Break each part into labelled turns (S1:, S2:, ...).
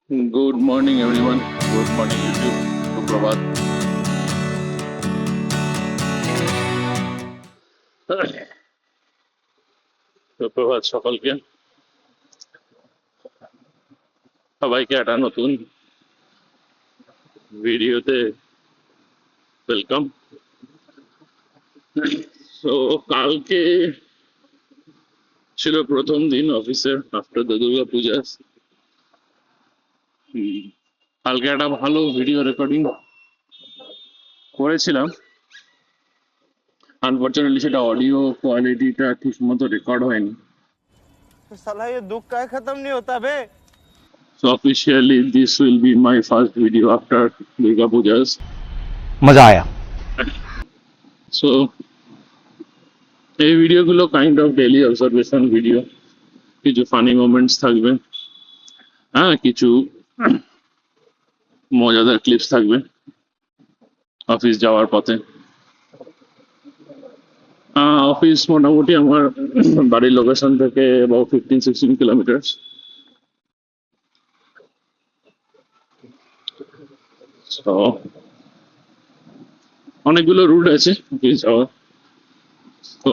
S1: Good morning, everyone. Good morning, YouTube. সুপ্রভাত। সুপ্রভাত সকলকে। সবাইকে একটা নতুন ভিডিওতে ওয়েলকাম। তো কালকে ছিল প্রথম দিন অফিসের আফটার দ্য দুর্গা পূজা। কালকে একটা ভালো ভিডিও রেকর্ডিং করেছিলাম। আনফরচুনেটলি সেটা অডিও কোয়ালিটিটা ঠিক মতো রেকর্ড হয়নি।
S2: साला ये दुख का खत्म नहीं होता बे।
S1: So officially this will be my first video after Durga Pujas.
S3: मजा आया।
S1: So এই ভিডিওগুলো kind of daily observation video. কিছু ফানি মোমেন্টস থাকবে, হ্যাঁ, কিছু মজাদার ক্লিপস থাকবে অফিস যাওয়ার পথে। অফিস মোটামুটি আমার বাড়ির লোকেশন থেকে অ্যাবাউট 15-16 কিলোমিটার। তো অনেকগুলো রুট আছে অফিস যাওয়ার। তো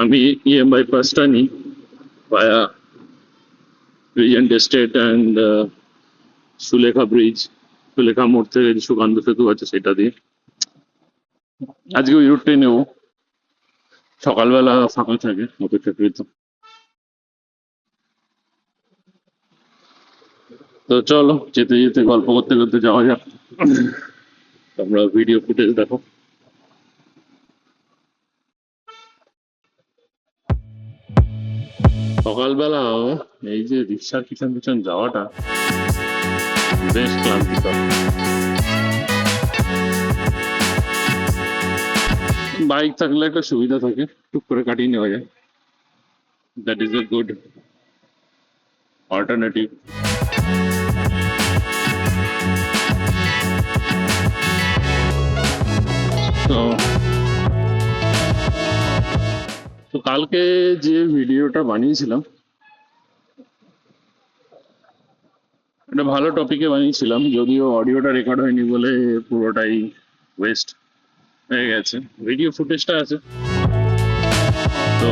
S1: আমি বাইপাসটা নিই via Regent Estate and Sulekha bridge, Sulekha মোড় থেকে যে সুকান্ত সেতু আছে সেটা দিয়ে আজকে ওই রুটটাই নেবো। সকালবেলা ফাঁকা থাকে অপেক্ষাকৃত। তো চলো যেতে যেতে গল্প করতে করতে যাওয়া যাক। তোমরা ভিডিও ফুটেজ দেখো। সকালবেলা এই যে রিক্সার পিছন পিছন যাওয়াটা বেশ ক্লান্তিকর। বাইক থাকলে একটা সুবিধা থাকে, টুক করে কাটিয়ে নেওয়া যায়। That is a good alternative. তো তো কালকে যে ভিডিওটা বানিয়েছিলাম একটা ভালো টপিকে বানিয়েছিলাম, যদিও অডিওটা রেকর্ড হয়নি বলে পুরোটাই ওয়েস্ট হয়ে গেছে। ভিডিও ফুটেজটা আছে। তো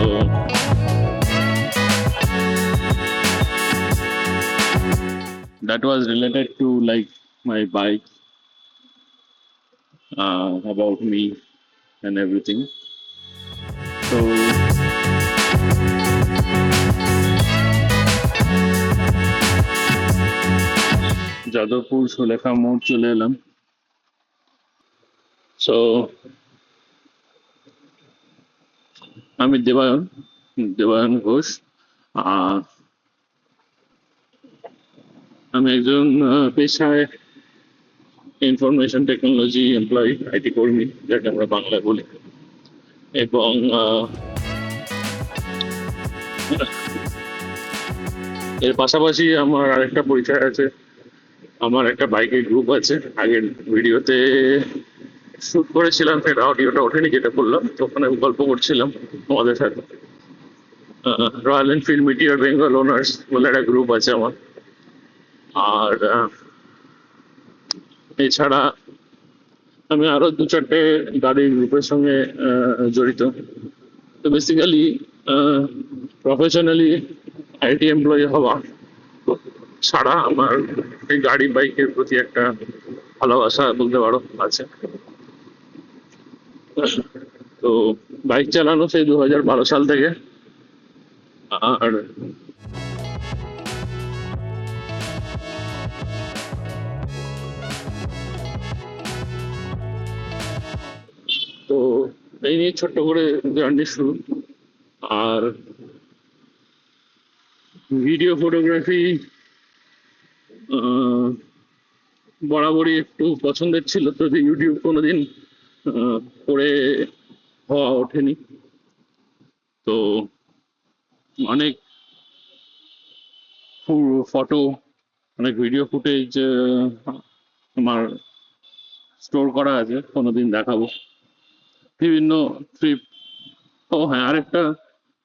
S1: that was related to like my bike, about me and everything. So Jadavpur Sulekha মোড় চলে এলাম। সো আমি দেবায়ন ঘোষ। আহ, আমি একজন পেশায় ইনফরমেশন টেকনোলজি এমপ্লয়ি, আইটি কর্মী যাকে আমরা বাংলায় বলি। এবং এর পাশাপাশি আমার আরেকটা পরিচয় আছে। আমার একটা বাইকের গ্রুপ আছে। আগের ভিডিওতে শুট করেছিলাম, সেটা অডিওটা ওঠেনি, যেটা করলাম তখন আমি গল্প করছিলাম তোমাদের সাথে। Royal Enfield meteor Bengal owners বলে একটা গ্রুপ আছে আমার। আর এছাড়া আমি আরো 2-4টে গাড়ির গ্রুপের সঙ্গে জড়িত। তো বেসিক্যালি প্রফেশনালি আইটি এমপ্লয়ি হওয়া ছাড়া আমার এই গাড়ি বাইকের প্রতি একটা ভালোবাসা বলতে পারো আছে। তো বাইক চালানো সেই 2012 সাল থেকে। আর তো এই নিয়ে ছোট্ট করে জার্নি শুরু। আর ভিডিও ফটোগ্রাফি বরাবরই একটু পছন্দের ছিল, তো ইউটিউব কোনোদিন করে হওয়া ওঠেনি। তো অনেক ফটো, অনেক ভিডিও ফুটেজ আমার স্টোর করা আছে, কোনোদিন দেখাবো। বিভিন্ন ট্রিপ। ও হ্যাঁ, আরেকটা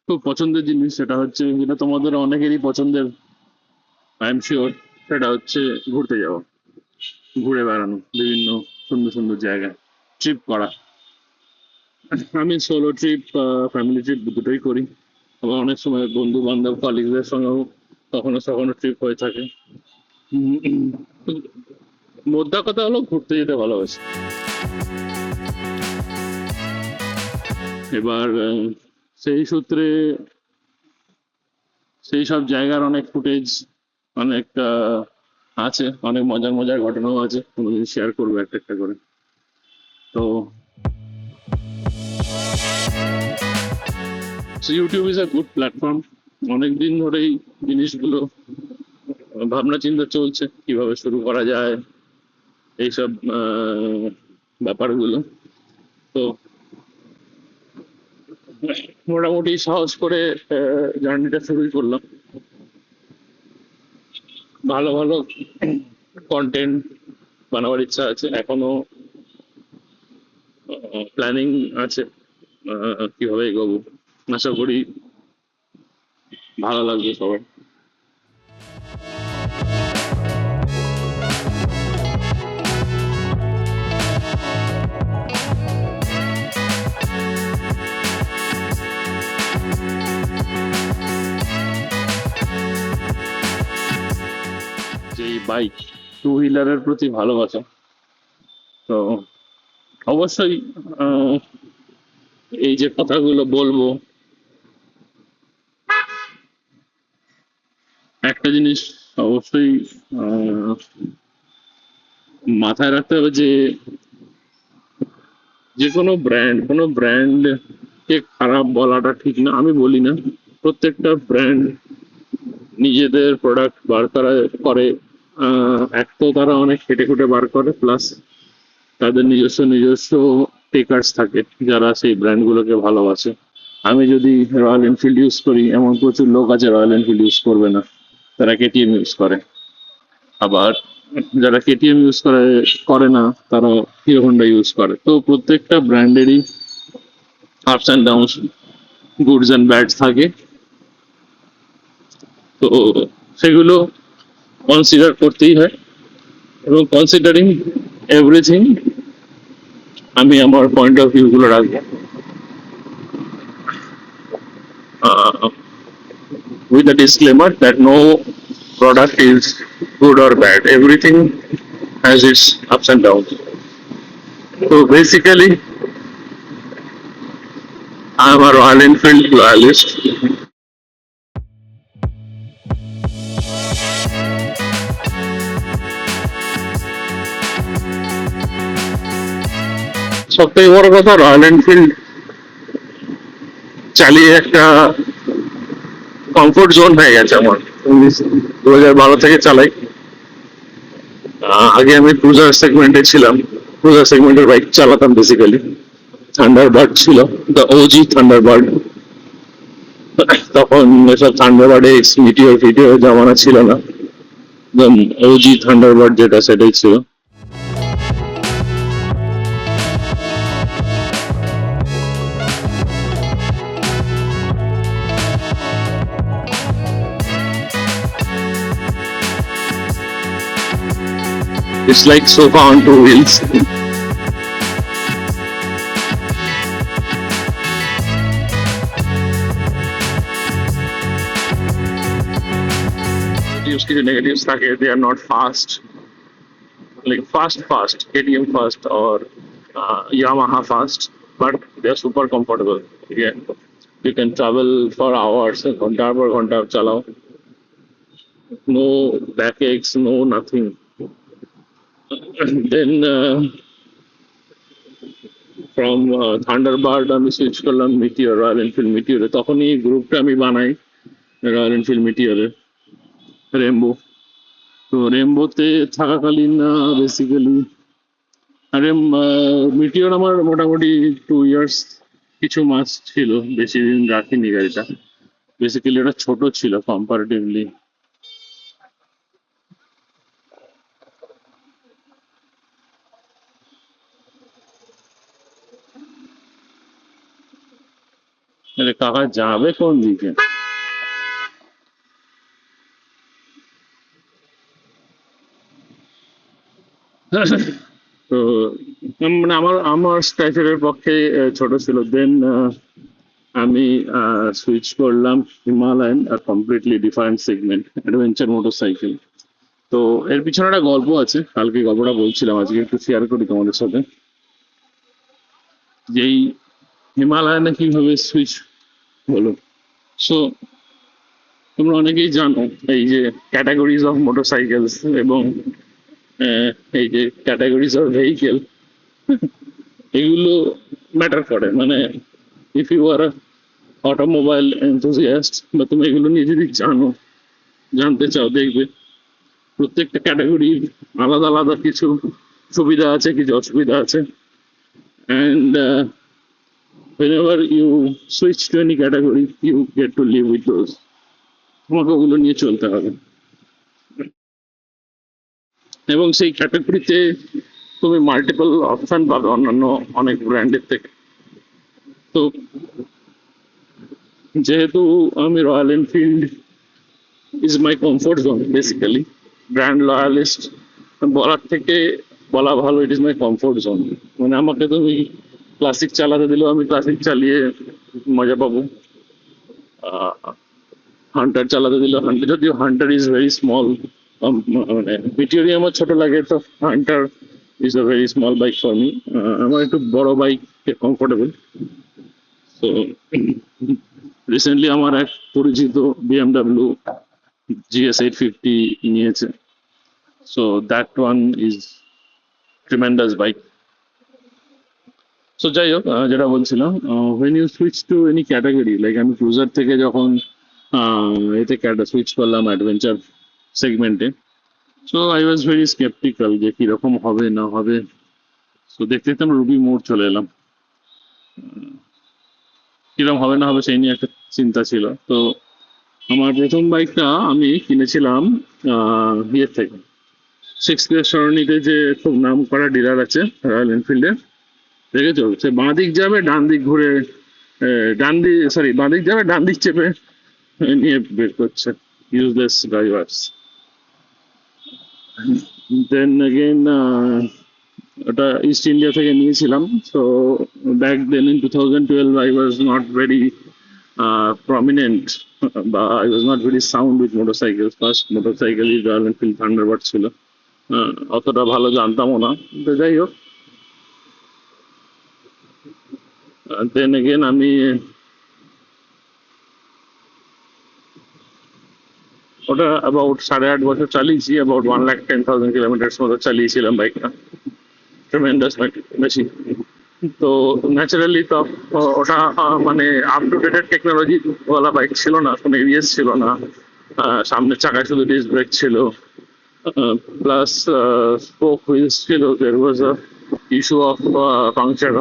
S1: খুব পছন্দের জিনিস, সেটা হচ্ছে যেটা তোমাদের অনেকেরই পছন্দের, আই এম শিওর, সেটা হচ্ছে ঘুরতে যাওয়া, ঘুরে বেড়ানো, বিভিন্ন সুন্দর সুন্দর জায়গায় ট্রিপ করা। আমি সোলো ট্রিপ, ফ্যামিলি ট্রিপ দুটোই করি। আবার অনেক সময় বন্ধু বান্ধব কলিগদের সঙ্গেও কখনো কখনো ট্রিপ হয়ে থাকে। উম, মোদ্দা কথা হলো ঘুরতে যেতে ভালোবাসি। এবার সেই সূত্রে সেই সব জায়গার অনেক ফুটেজ, অনেক আছে, অনেক মজার মজার ঘটনাও আছে, কোনোদিন শেয়ার করবো একটা একটা করে। তো YouTube is a good platform. অনেকদিন ধরেই জিনিসগুলো ভাবনা চিন্তা চলছে কিভাবে শুরু করা যায় এইসব ব্যাপারগুলো। তো মোটামুটি সাহস করে জার্নিটা শুরুই করলাম। ভালো ভালো কন্টেন্ট বানাবার ইচ্ছা আছে, এখনো প্ল্যানিং আছে কিভাবে এগোবো। আশা করি ভালো লাগবে সবার। যে বাইক, টু হুইলারের প্রতি ভালোবাসা, তো অবশ্যই আহ, এই যে কথাগুলো বলবো, একটা জিনিস অবশ্যই আহ, মাথায় রাখতে হবে যে যে কোনো ব্র্যান্ড কে খারাপ বলাটা ঠিক না, আমি বলি না। প্রত্যেকটা ব্র্যান্ড নিজেদের প্রোডাক্ট বার করে। এক তো তারা অনেক খেটে খুঁটে বার করে, প্লাস তাদের নিজস্ব নিজস্ব টেকার্স থাকে যারা সেই ব্র্যান্ড গুলোকে ভালোবাসে। আমি যদি রয়্যাল এনফিল্ড ইউজ করি, এমন প্রচুর লোক আছে রয়্যাল এনফিল্ড ইউজ করবে না, তারা কেটিএম ইউজ করে। আবার যারা কেটিএম ইউজ করে না, তারা হিরো হোন্ডা ইউজ করে। তো প্রত্যেকটা ব্র্যান্ডেরই ups and downs, goods and bads থাকে। তো সেগুলো কনসিডার করতেই হয়, এবং কনসিডারিং এভরিথিং আমি আমার পয়েন্ট অফ ভিউ গুলো রাখবো, with a disclaimer that no product is good or bad. Everything has its ups and downs. So basically, I'm a Royal Enfield loyalist. সবথেকে বড় কথা, রয়্যাল এনফিল্ড চালিয়ে একটা কমফোর্ট জোন হয়ে গেছে আমার। 2012 থেকে চালাই। আগে আমি ক্রুজার সেগমেন্টে ছিলাম, ক্রুজার সেগমেন্টের বাইক চালাতাম বেসিক্যালি। থান্ডারবার্ড ছিল, দ্য ওজি থান্ডারবার্ড। তখন এসব থান্ডারবার্ড এক্স, মিটিওর ফিটিওর জামানা ছিল না, একদম ওজি থান্ডারবার্ড যেটা সেটাই ছিল। It's like sofa on two wheels. Negatives থাকে, they are not fast, like fast KTM fast or Yamaha fast, but they are super comfortable. Yeah, you can travel for hours, ঘন্টার পর ঘন্টা চালাও, no backaches, no nothing. Then from Thunderbird আমি switch করলাম meteor, royal Enfield মিটিওরে। তখনই গ্রুপটা আমি বানাই রয়্যাল এনফিল্ড মিটিওরে, রেমবো। তো রেমবোতে থাকাকালীন বেসিক্যালি, আরে মিটিওর আমার মোটামুটি 2 ইয়ার্স কিছু মাস ছিল, বেশি দিন রাখিনি গাড়িটা। বেসিক্যালি ওটা ছোট ছিল কম্পারেটিভলি। আরে কাকা যাবে কোন দিকে? তো মানে আমার আমার স্ট্যাচারের পক্ষে ছোট ছিল। দেন আমি সুইচ করলাম হিমালয়ান, আর completely different segment, adventure motorcycle. তো এর পিছনে একটা গল্প আছে, কালকে গল্পটা বলছিলাম, আজকে একটু শেয়ার করি তোমাদের সাথে। যেই হিমালয়ানে কিভাবে সুইচ হলো। সো তোমরা অনেকেই জানো এই যে ক্যাটাগরিজ অফ মোটরসাইকেলস এবং আহ, এই যে ক্যাটাগরিজ অফ ভেহিকেল, এগুলো ম্যাটার করে। মানে if you are automobile enthusiast, বা তুমি এগুলো নিয়ে যদি জানতে চাও, দেখবে প্রত্যেকটা ক্যাটাগরির আলাদা আলাদা কিছু সুবিধা আছে, কিছু অসুবিধা আছে। And whenever you switch to any category, you get to live with those. তোমাকে ওগুলো নিয়ে চলতে হবে, এবং সেই ক্যাটাগরিতে তুমি মাল্টিপল অপশন পাবে অন্যান্য অনেক ব্র্যান্ডের থেকে। তো যেহেতু আমি royal Enfield is my comfort zone basically, brand loyalist বলার থেকে বলা ভালো, it is my comfort zone. মানে আমাকে তুমি ক্লাসিক চালাতে দিলেও আমি ক্লাসিক চালিয়ে মজা পাবো। হান্টার চালাতে দিলে হান্টার, যদিও হান্টার ইজ ভেরি স্মল, মানে বিটিওরি আমার ছোট লাগে, তো Hunter is a very small bike for me. আমার একটু বড় বাইক কমফোর্টেবল। তো রিসেন্টলি আমার এক পরিচিত বিএমডাব্লিউ GS 850 নিয়েছে। So that one is tremendous bike. So যাই হোক, যেটা বলছিলাম, when you switch to any category, like আমি ক্রুজার থেকে যখন এতে সুইচ করলাম অ্যাডভেঞ্চার সেগমেন্টে, so I was very sceptical যে কিরকম হবে না হবে। সো দেখতে দেখতে আমরা রুবি মোড় চলে এলাম। কিরকম হবে না হবে সেই নিয়ে একটা চিন্তা ছিল। তো আমার প্রথম বাইকটা আমি কিনেছিলাম ইয়ের থেকে, সিক্স ক্রেস সরণিতে যে খুব নাম করা ডিলার আছে রয়্যাল এনফিল্ডের, দেখেছো? সে বাঁ দিক যাবে, ডান দিক ঘুরে ডান দিক, সরি, বাঁ দিক যাবে, ডান দিক চেপে নিয়ে বের করছে ইউজলেস ড্রাইভার্স। দেন এগেইন ওটা ইস্ট ইন্ডিয়া থেকে নিয়েছিলাম। So back then in 2012 I was not very prominent, বা I was not very sound with motorcycle. First motorcycle is Royal Enfield Thunderbird ছিল। অতটা ভালো জানতামও না। তো যাই হোক, দেন এগেন আমি ওটা অ্যাবাউট 8.5 বছর চালিয়েছি, অ্যাবাউট 1,10,000 কিলোমিটার মতো চালিয়েছিলাম বাইকটা। ট্রেমেন্ডাস বেশি। তো ন্যাচারালি তো ওটা মানে আপ টু ডেটেড টেকনোলজি ওয়ালা বাইক ছিল না, কোনো এবিএস ছিল না, সামনের চাকায় শুধু ডিস্ক ব্রেক ছিল, প্লাস স্পোক হুইলস ছিল। There was a issue of puncture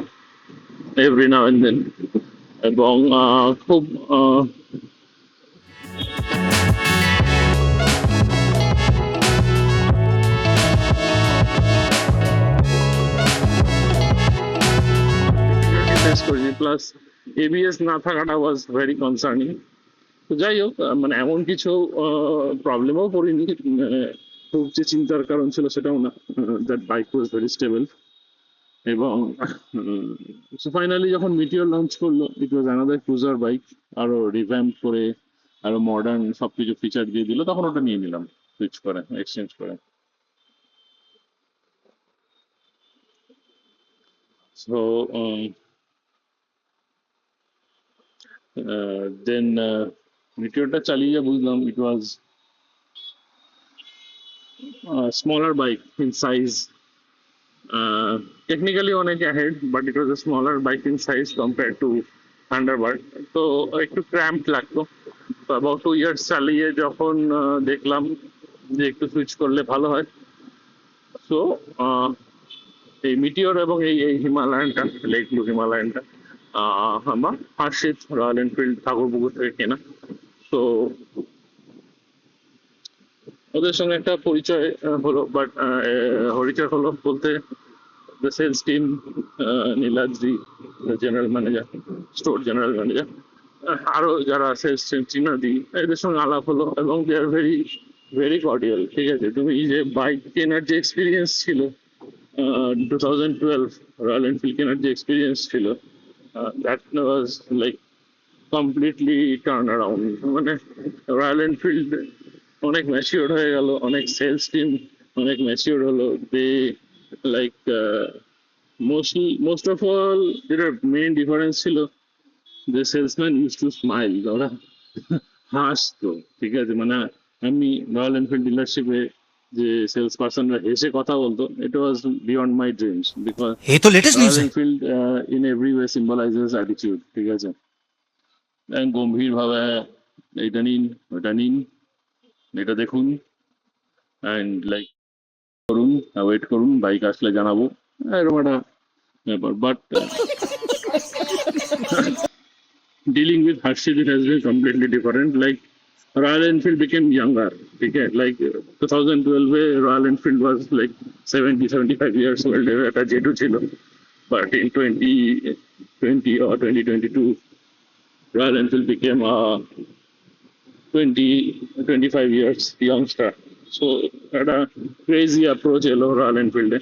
S1: every now and then. এবং খুব ফেস করেছি, প্লাস এবিএস না থাকাটা ওয়াজ ভেরি কনসার্নিং। তো যাই হোক, মানে এমন কিছু প্রবলেমও পড়িনি, খুব যে চিন্তার কারণ ছিল সেটাও না। That bike was very stable. এবং ফাইনালি যখন মিটিওর লঞ্চ করলো, ইট ওয়াজ অ্যানাদার ক্রুজার বাইক, আরো রিভ্যাম্প করে, আরো মডার্ন সবকিছু ফিচার দিয়ে দিল, তখন ওটা নিয়ে নিলাম, সুইচ করে, এক্সচেঞ্জ করে। সো দেন মিটিওরটা চালিয়ে যা বুঝলাম, ইট ওয়াজ smaller bike in size. Technically অনেক ahead, but it was a smaller bike in size compared to Thunderbird. তো একটু cramped লাগতো। তো about 2 years চালিয়ে যখন দেখলাম যে একটু সুইচ করলে ভালো হয়, সো এই মিটিওর এবং এই হিমালয়ানটা, লেক ব্লু হিমালয়ানটা, আমার হার্ষিত রয়্যাল এনফিল্ড ঠাকুরপুকুর থেকে কেনা। তো ওদের সঙ্গে একটা পরিচয় হলো, বাট পরিচয় হলো বলতে the sales team, Niladri, the general manager, store general manager, আরো যারা সেলস টিম, চিনাদি, এদের সঙ্গে আলাপ হলো, এবং দে আর ভেরি ভেরি কর্ডিয়াল। ঠিক আছে, তুমি এই যে বাইক কেনার যে এক্সপিরিয়েন্স ছিল, 2012 রয়্যাল এনফিল্ড কেনার যে এক্সপিরিয়েন্স ছিল, that was like completely turn around. মানে রয়্যাল এনফিল্ড অনেক ম্যাচিওর হয়ে গেল, অনেক সেলস টিম অনেক ম্যাচিওর হলো। দে লাইক মোস্ট অফ অল যেটা মেইন ডিফারেন্স ছিল, যে সেলসম্যান ইউজ টু স্মাইল, ওরা হাসতো। ঠিক আছে, মানে আমি রয়্যাল এনফিল্ড ডিলারশিপে যে সেলস পার্সনরা হেসে কথা বলতো, ইট ওয়াজ বিয়ন্ড মাই ড্রিমস, বিকজ
S3: ये तो लेटेस्ट
S1: রয়্যাল
S3: न्यूज़ है।
S1: Enfield in every way symbolises attitude. ঠিক আছে, গম্ভীর ভাবে এটা নিন, ওটা নিন, এটা দেখুন, অ্যান্ড লাইক করুন, ওয়েট করুন, বাইক আসলে জানাবো, এরকম একটা ব্যাপার। But dealing with Harshit, it has been completely different. Like Royal Enfield became younger. Okay, like 2012 Royal Enfield was like 70-75 years old at a J2 chilo. But in 2020 or 2022, Royal Enfield became a 20-25 years youngster. So at a crazy approach, Royal Enfield.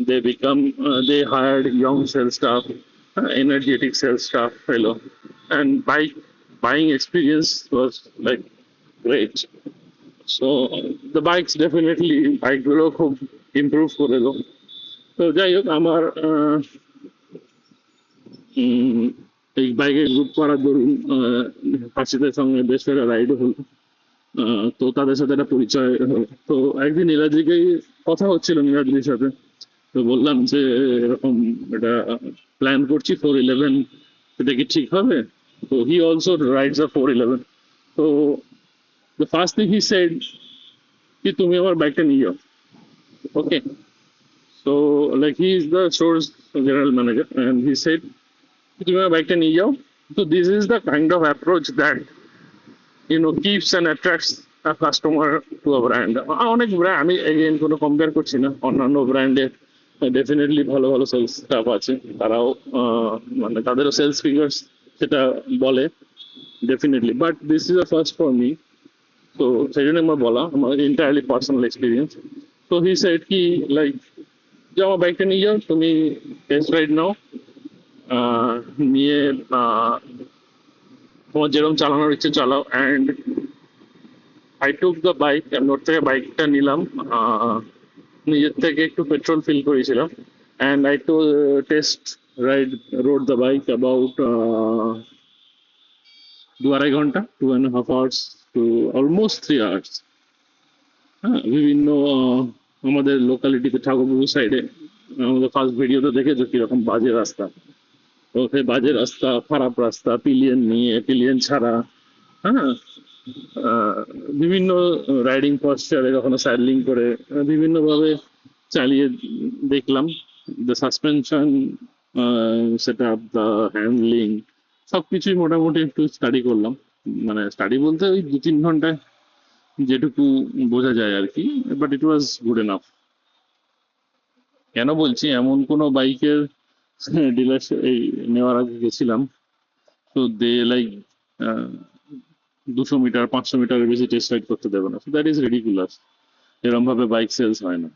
S1: They hired young sales staff, energetic sales staff, and buying experience was like great. So the bikes definitely bike গুলো খুব improve করে দিল। তো যাই হোক, আমার এই বাইকের গ্রুপ করার দরুন হাসিদের সঙ্গে বেশ একটা রাইডও হলো। তো তাদের সাথে একটা পরিচয় হলো। তো একদিন নীলাদ্রিকে কথা হচ্ছিল নীলাদ্রির সাথে, তো বললাম যে এরকম এটা প্ল্যান করছি 411, এটা কি ঠিক হবে? তো হি অলসো রাইডস আ 411। তো the first thing he said কি তুমি আমার বাইকটা নিয়ে যাও। Okay, so like he is the stores general manager, and he said তুমি আমার বাইকটা নিয়ে যাও। তো this is the kind of approach that keeps and attracts a customer to a brand. অনেক ব্র্যান্ড, আমি এগেইন কোনো কম্পেয়ার করছি না, অন্যান্য ব্র্যান্ডের ডেফিনেটলি ভালো ভালো সেলস স্টাফ আছে, তারাও মানে তাদেরও সেলস ফিগার্স সেটা বলে definitely, but this is a first for me. তো সেই জন্য আমার বলা, আমার এন্টায়ারলি পার্সোনাল এক্সপিরিয়েন্স। তো হি সেড কি লাইক যে আমার বাইকটা নিয়ে যাও, তুমি টেস্ট রাইড নাও, নিয়ে তোমার যেরকম চালানোর ইচ্ছে চালাও। And I took the bike, আমি ওর থেকে বাইকটা নিলাম, নিজের থেকে একটু পেট্রোল ফিল করেছিলাম, and I to test ride road the bike about 2-2.5 ঘন্টা, 2.5 hours to almost 3 hours। হ্যাঁ, বিভিন্ন আমাদের লোকালিটিতে ঠাকুরপুর সাইডে আমাদের ফার্স্ট ভিডিওতে দেখেছো কিরকম বাজে রাস্তা। তো সেই বাজে রাস্তা, খারাপ রাস্তা, পিলিয়ন নিয়ে পিলিয়ন ছাড়া, হ্যাঁ, বিভিন্ন রাইডিং পশ্চারে কখনো স্যাডলিং করে বিভিন্ন ভাবে চালিয়ে দেখলাম। The suspension set up, the handling, সবকিছুই মোটামুটি একটু স্টাডি করলাম। মানে স্টাডি বলতে ওই 2-3 ঘন্টায় যেটুকু বোঝা যায় আর কি, but it was good enough. কেন বলছি, এমন কোনো বাইকের ডিলারশিপ এই নেওয়ার আগে গেছিলাম, তো দে লাইক 200 মিটার 500 মিটারের বেশি টেস্ট রাইড করতে দেবে না। দ্যাট ইজ রিডিকুলাস, এরকম ভাবে বাইক সেলস হয় না।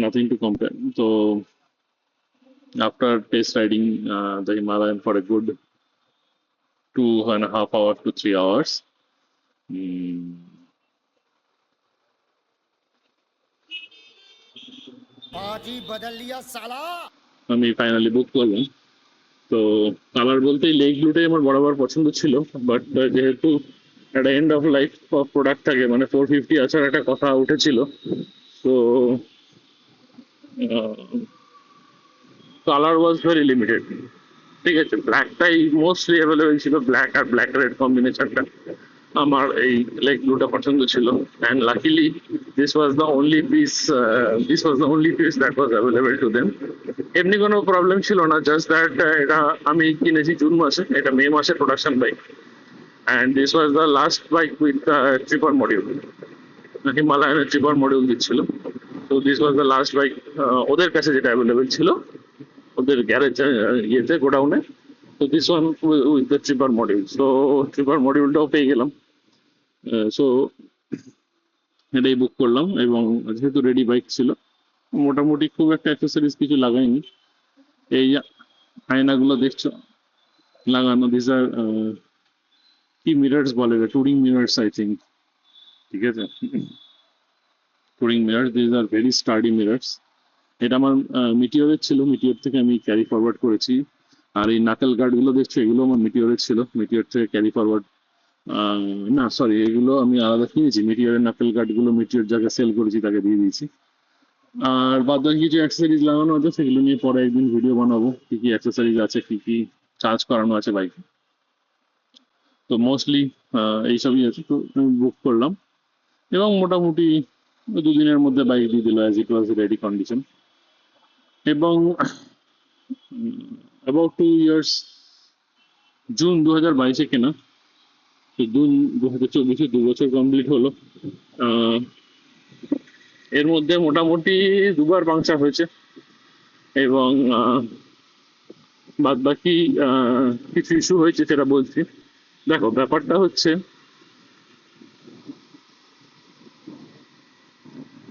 S1: Nothing to compare. তো after test riding the Himalayan for a good 2.5 hours to 3 hours,
S3: party बदल लिया साला।
S1: আমি ফাইনালি বুক করলাম। তো কালার বলতে লেগ ব্লুটাই আমার বরাবর পছন্দ ছিল, বাট যেহেতু একটা end of life of product থাকে, মানে 450 আসার একটা কথা উঠেছিল, তো কালার ওয়াজ ভেরি লিমিটেড। ঠিক আছে, ব্ল্যাকটাই মোস্টলি অ্যাভেলেবেল ছিল, ব্ল্যাক আর ব্ল্যাক রেড কম্বিনেশনটা আমার এই লেগ ব্লুটা পছন্দ ছিল। And luckily this was the only piece that was available to them. এমনি কোনো প্রবলেম ছিল না, জাস্ট দ্যাট এটা আমি কিনেছি জুন মাসে, এটা মে মাসে production bike, and this was the last bike with tripper module. হিমালয়ানের ট্রিপার মডিউল দিচ্ছিল, তো this was the last bike ওদের কাছে যেটা অ্যাভেলেবেল ছিল, ওদের গ্যারেজ ইয়েতে গোডাউনে। তো this one with the tripper module, so tripper মডিউলটাও পেয়ে গেলাম। সো এটাই বুক করলাম, এবং যেহেতু রেডি বাইক ছিল, মোটামুটি খুব একটা অ্যাক্সেসরিজ কিছু লাগাইনি। এই আয়নাগুলো দেখছো লাগানো, দিস আর কি মিরার্স বলে, টুরিং মিরার্স আই থিঙ্ক। ঠিক আছে, touring mirrors, this are very sturdy mirrors. এটা আমার মিটিওরের ছিল, মিটিওর থেকে আমি ক্যারি ফরওয়ার্ড করেছি। আর এই নাকেল গার্ড গুলো দেখছো, এগুলো আমার মিটিওরের ছিল, মিটিওর থেকে ক্যারি ফরওয়ার্ড। না সরি, এগুলো আমি আলাদা কিনেছি। মিটিওরের নাকেল গার্ড গুলো মিটিওর যাকে সেল করেছি তাকে দিয়ে দিয়েছি। আর বাদ বাকি কিছু অ্যাক্সেসরিজ লাগানো আছে, সেগুলো নিয়ে পরে একদিন ভিডিও বানাবো, কি কি অ্যাক্সেসরিজ আছে, কি কি চার্জ করানো আছে বাইকে। তো মোস্টলি এইসবই আছে। তো আমি বুক করলাম, এবং মোটামুটি দুদিনের মধ্যে বাইক দিয়ে দিল as it was ready condition. এবং অ্যাবাউট 2 ইয়ার্স, জুন 2022-এ কেনা, তো জুন 2024-এ 2 বছর কমপ্লিট হলো। আহ, এর মধ্যে মোটামুটি দুবার পাংচার হয়েছে, এবং বাদ বাকি কিছু ইস্যু হয়েছে সেটা বলছি। দেখো, ব্যাপারটা হচ্ছে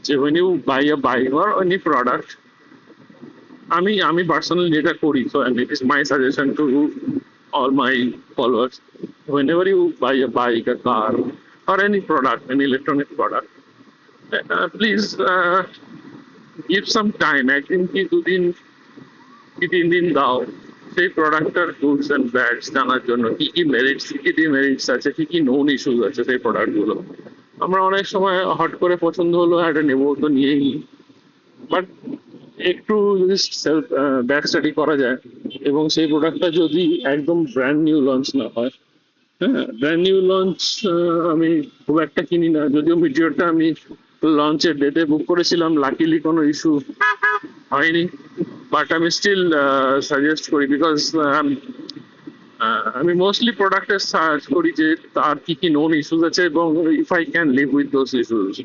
S1: যে when you buy a bike or any product, আমি পার্সোনালি যেটা করি, so and it is my suggestion to all my followers, whenever you buy a bike, a car, or any product, any electronic product, please give some time, একদিন কি দুদিন কি 3 দিন দাও সেই প্রোডাক্টটার গুডস অ্যান্ড ব্যাডস জানার জন্য, কি কি মেরিটস, কি কি ডিমেরিটস আছে, কি কি নোন ইস্যুস আছে সেই প্রোডাক্টগুলো। আমরা অনেক সময় হট করে পছন্দ হলো একটা নেবো, তো নিয়েই নিই। বাট একটু যদি সেলফ ব্যাক স্টাডি করা যায়, এবং সেই প্রোডাক্টটা যদি একদম ব্র্যান্ড নিউ লঞ্চ না হয়, হ্যাঁ, ব্র্যান্ড নিউ লঞ্চ আমি খুব একটা কিনি না, যদিও মিটিওরটা আমি লঞ্চের ডেটে বুক করেছিলাম, লাকিলি কোনো ইস্যু হয়নি। বাট আমি স্টিল সাজেস্ট করি, বিকজ আমি মোস্টলি প্রোডাক্টের সার্চ করি যে তার কি কি নোন ইস্যুস আছে, এবং if I can live with those issues.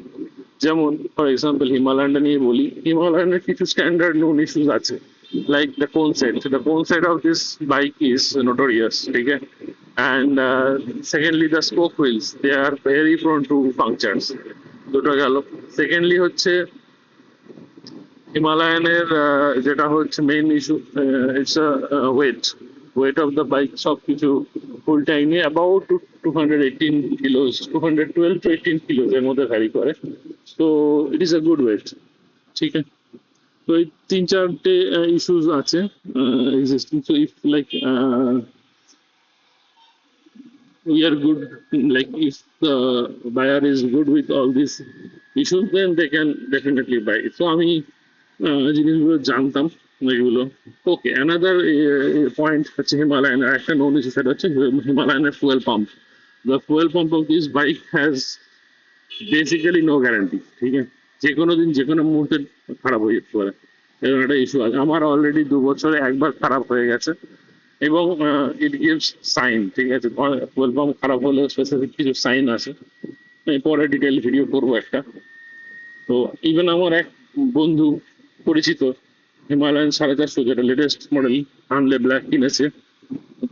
S1: যেমন ফর এক্সাম্পল হিমালয়ানটা নিয়ে বলি, হিমালয়ানের কিছু স্ট্যান্ডার্ড নোন ইস্যুস আছে, like the cone set of this bike is notorious, ঠিক আছে। And secondly the spoke wheels, they are very prone to punctures, দুটো গেল। সেকেন্ডলি হচ্ছে হিমালয়ানের যেটা হচ্ছে main issue, it's weight of the bike, সব কিছু ফুল টাইম নিয়ে অ্যাবাউট 218 কিলোস, 212 to 18 কিলোস এর মধ্যে ভ্যারি করে। তো it is a good weight, ঠিক আছে। তো এই 3-4টে ইস্যুস আছে existing. So if like we are good, like if the buyer is good with all these issues, then they can definitely buy it. So আমি জিনিসগুলো জানতাম এগুলো। ওকে, অ্যানাদার পয়েন্ট হচ্ছে হিমালয়ানের একটা নোন ইস্যু, সেটা হচ্ছে হিমালয়ানের fuel pump. The fuel pump of this bike has basically no guarantee, ঠিক আছে। যে কোনো দিন যে কোনো মুহূর্তে খারাপ হয়ে যেতে পারে, এরকম একটা ইস্যু আছে। আমার অলরেডি 2 বছরে একবার খারাপ হয়ে গেছে, এবং ইট গিভস সাইন, ঠিক আছে। ফুয়েল পাম্প খারাপ হলে স্পেসিফিক কিছু সাইন আছে, আমি পরে ডিটেল ভিডিও করবো একটা। তো ইভেন আমার এক বন্ধু পরিচিত হিমালয়ান 450, যেটা লেটেস্ট মডেল আনলে ব্ল্যাক কিনেছে,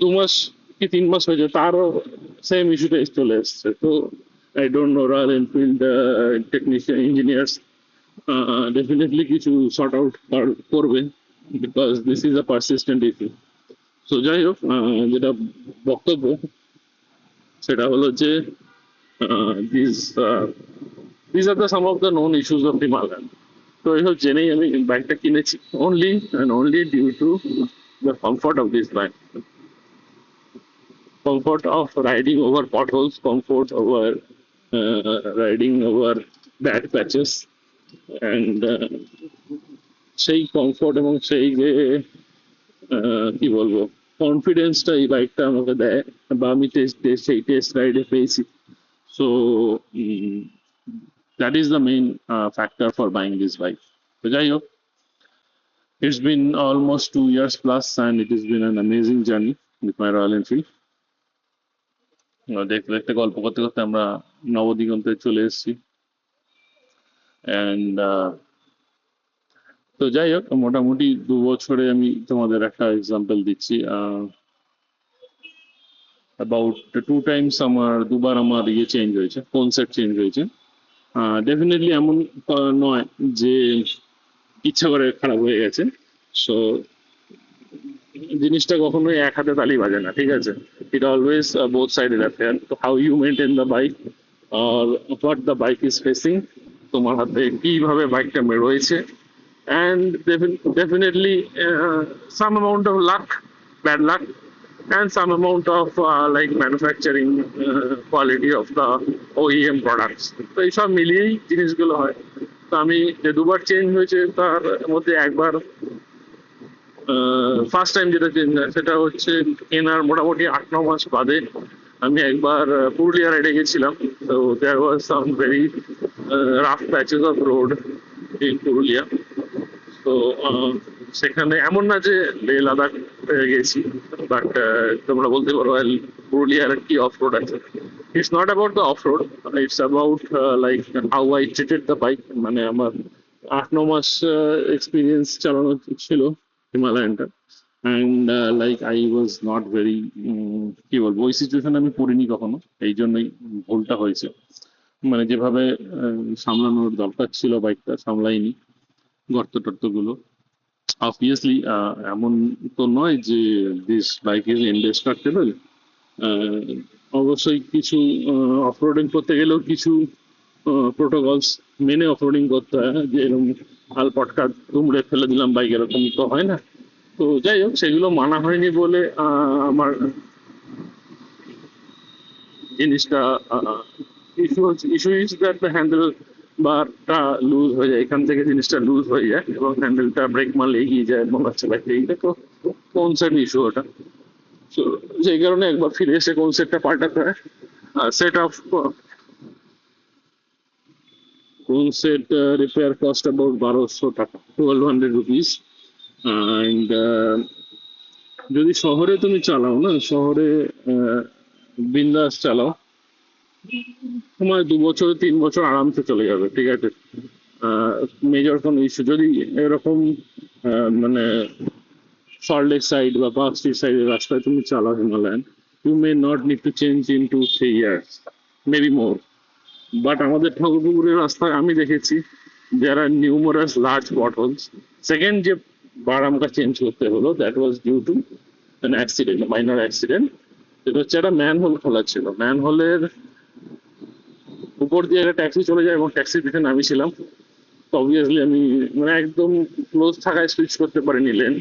S1: 2 মাস কি 3 মাস হয়েছে, তারও সেম ইস্যুটা চলে এসছে। তো I don't know, Royal Enfield technician engineers definitely কিছু শর্ট আউট করবে, because this is a persistent issue. তো যাই হোক, যেটা বক্তব্য সেটা হলো যে this this are the some of the known issues of Himalayan. তো এইসব জেনেই আমি বাইকটা কিনেছি, only and only due to the comfort of this bike, comfort of riding over potholes, comfort over riding over bad patches, and সেই comfort এবং সেই যে কি বলবো কনফিডেন্সটা এই বাইকটা আমাকে দেয়, বা আমি সেই টেস্ট রাইডে পেয়েছি। So that is the main factor for buying this bike. তো যাই হোক, it's been almost 2 years plus, and it has been an amazing journey with my Royal Enfield. দেখতে দেখতে গল্প করতে করতে আমরা নবদিগন্তে চলে এসেছি। অ্যান্ড তো যাই হোক, মোটামুটি 2 বছরে আমি তোমাদের একটা এক্সাম্পল দিচ্ছি। অ্যাবাউট 2 টাইমস আমার দুবার আমার ইয়ে চেঞ্জ হয়েছে, ফোন সেট চেঞ্জ হয়েছে। ডেফিনেটলি এমন নয় যে ইচ্ছা করে খারাপ হয়ে গেছে। সো জিনিসটা কখনোই এক হাতে তালি বাজে না, ঠিক আছে? ইট অলওয়েজ বোথ সাইডের অ্যাফেয়ার। তো how you maintain the bike আর what the bike is facing, তোমার হাতে কিভাবে বাইকটা রয়েছে, and definitely some amount of luck, bad luck, and some amount of like manufacturing quality of the OEM products. তো এইসব মিলিয়েই জিনিসগুলো হয়। তো আমি যে দুবার চেঞ্জ হয়েছে তার মধ্যে একবার ফার্স্ট টাইম যেটা চেঞ্জ হয় সেটা হচ্ছে কেনার মোটামুটি 8-9 মাস বাদে আমি একবার পুরুলিয়া রাইডে গেছিলাম। তো there was some very rough patches of road in Purulia. তো সেখানে এমন না যে লে লাদাখ গেছি, বাট তোমরা বলতে পারো পুরুলিয়ার কি অফ রোড আছে। It's not about the off road, it's about like how I treated the bike. মানে আমার 8-9 মাস এক্সপিরিয়েন্স চালানো ছিল হিমালয়ানটা, and like I was not very, কি বলবো, ওই সিচুয়েশন আমি পড়িনি কখনো, এই জন্যই ভুলটা হয়েছে। মানে যেভাবে সামলানোর দরকার ছিল বাইকটা সামলাইনি, গর্ত টর্ত গুলো। অবভিয়াসলি এমন তো নয় যে দিস বাইক ইজ ইনডেস্ট্রাক্টেবল। অবশ্যই কিছু অফরোডিং করতে গেলেও কিছু প্রোটোকলস মেনে অফরোডিং করতে হয়, যে এরকম হাল পটকা দুমড়ে ফেলে দিলাম বাইক, এরকম তো হয় না। তো যাই হোক, সেগুলো মানা হয়নি বলে আমার জিনিসটা issue is that the handle বারটা লুজ হয়ে যায়, এখান থেকে জিনিসটা লুজ হয়ে যায় এবং হ্যান্ডেলটা ব্রেক মারলে এগিয়ে যায় এবং হচ্ছে বাইকটা, এইটা তো কোন সেট ইস্যু ওটা। তো সেই কারণে একবার ফিরে এসে কোন সেটটা পাল্টাতে হয়। সেট অফ কোন সেট রিপেয়ার কস্ট অ্যাবাউট 1200 টাকা, 1200 রুপিস। অ্যান্ড যদি শহরে তুমি চালাও না, শহরে বিন্দাস চালাও, তোমার 2 বছর 3 বছর আরামসে চলে যাবে, ঠিক আছে? মেজর কোনো ইস্যু যদি এরকম মানে সল্টলেক সাইড বা পার্ক স্ট্রিট সাইডের রাস্তায় তুমি চালাও Himalayan, you may not need to change in 2-3 years, maybe more. But আমাদের ঠাকুরপুকুরের রাস্তায় আমি দেখেছি যারা নিউমারাস লার্জ পটহোলস। সেকেন্ড যে বার আমাকে চেঞ্জ করতে হলো, that was due to an accident, minor accident. সেটা হচ্ছে একটা ম্যানহোল খোলা ছিল, ম্যানহোলের উপর দিয়ে একটা ট্যাক্সি চলে যায় এবং ট্যাক্সির পিছনে আমি ছিলাম। তো অবভিয়াসলি আমি মানে একদম ক্লোজ থাকায় সুইচ করতে পারিনি লেন।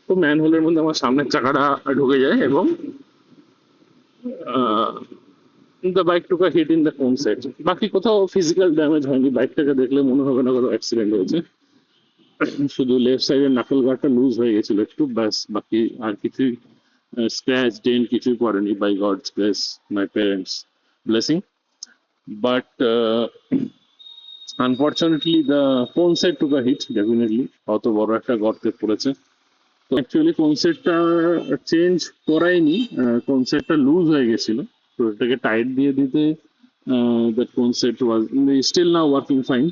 S1: তো ম্যানহোলের মধ্যে আমার সামনের চাকাটা ঢুকে যায় এবং the bike took a hit in the cone set. বাকি কোথাও ফিজিক্যাল ড্যামেজ হয়নি, বাইকটাকে দেখলে মনে হবে না কোনো অ্যাক্সিডেন্ট হয়েছে। শুধু লেফট সাইডের নাকল গার্ডটা লুজ হয়ে গেছিল একটু, ব্যাস। বাকি আর কিছুই স্ক্র্যাচ ডেন্ট কিছুই পড়েনি, by God's grace, my parents blessing. But unfortunately the cone set took a hit, definitely অত বড় একটা গর্তে পড়েছে। তো অ্যাকচুয়ালি কোন সেটটা চেঞ্জ করাইনি, কোন সেটটা লুজ হয়ে গেছিল। তো এটাকে টাইট দিয়ে দিতে that cone set was still now working fine.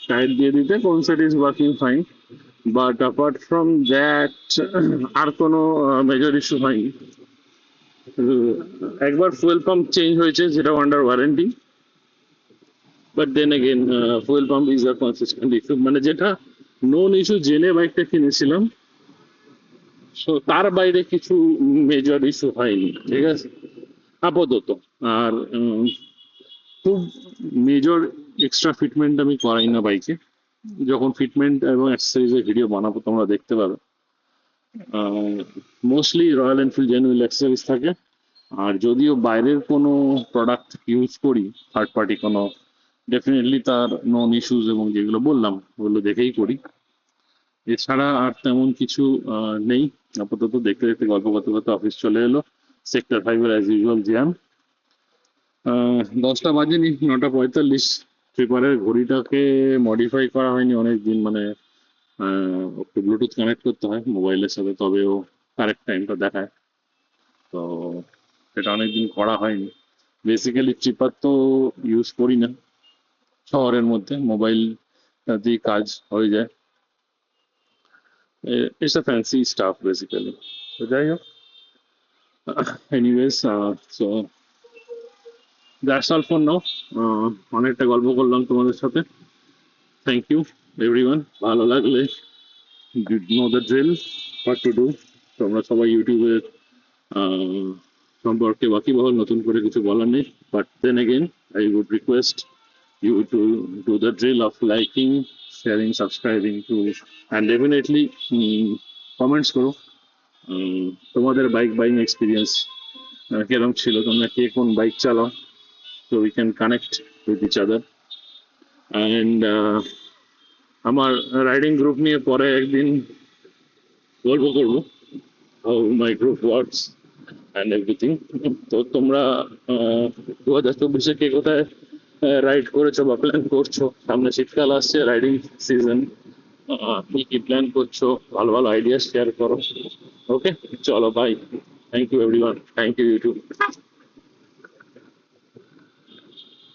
S1: Tight দিয়ে দিতে cone set is working fine. But apart from that আর কোনো মেজর ইস্যু হয়নি। একবার ফুয়েল পাম্প চেঞ্জ হয়েছে, যেটা under warranty. But then again fuel pump is a consistent issue, মানে যেটা নোন ইস্যু জেনে বাইকটা কিনেছিলাম, সো তার বাইরে কিছু মেজর ইস্যু হয়নি, ঠিক আছে, আপাতত। আর খুব মেজর এক্সট্রা ফিটমেন্ট আমি করাই না বাইকে। যখন ফিটমেন্ট এবং অ্যাক্সেসরিজের ভিডিও বানাবো তোমরা দেখতে পাবে, mostly royal Enfield genuine accessories থাকে। আর যদিও বাইরের কোনো প্রোডাক্ট ইউজ করি, থার্ড পার্টি কোনো, ডেফিনেটলি তার নন ইস্যুজ এবং যেগুলো বললাম ওগুলো দেখেই করি। এছাড়া আর তেমন কিছু নেই আপাতত। দেখতে দেখতে গল্প করতে করতে অফিস চলে এলো। সেক্টর 5-এর অ্যাজ ইউজুয়াল জ্যাম। 10টা বাজেনি, 9টা 45। পেপারের ঘড়িটাকে মডিফাই করা হয়নি অনেক দিন, মানে একটু ব্লুটুথ কানেক্ট করতে হয় মোবাইলের সাথে, তবেও কারেক্ট টাইমটা দেখায়। তো এটা অনেকদিন করা হয়নি। বেসিক্যালি চিপার তো ইউজ করি না শহরের মধ্যে, মোবাইল দিয়ে কাজ হয়ে যায়। It's a fancy stuff basically. So যাই হোক, anyways, so that's all for now. অনেকটা গল্প করলাম তোমাদের সাথে। Thank you everyone. ভালো লাগলে you know the drill, what to do. তোমরা সবাই ইউটিউবে সম্পর্কে ওয়াকিবহাল, নতুন করে কিছু বলার নেই। But then again I would request you to do the drill of liking, sharing, subscribing to, and definitely comments করো। তোমাদের বাইক বাইং এক্সপিরিয়েন্স কিরকম ছিল, তোমরা কে কোন বাইক চালাও, so we can connect with each other. And আমার riding group নিয়ে পরে একদিন গল্প করবো, how my group works and everything. তো তোমরা 2024 কে কোথায় রাইড করেছো বা প্ল্যান করছো, সামনে শীতকাল আসছে, রাইডিং সিজন, কি কি প্ল্যান করছো, ভালো ভালো আইডিয়া শেয়ার করো। ওকে, চলো bye. Thank you everyone, thank you YouTube.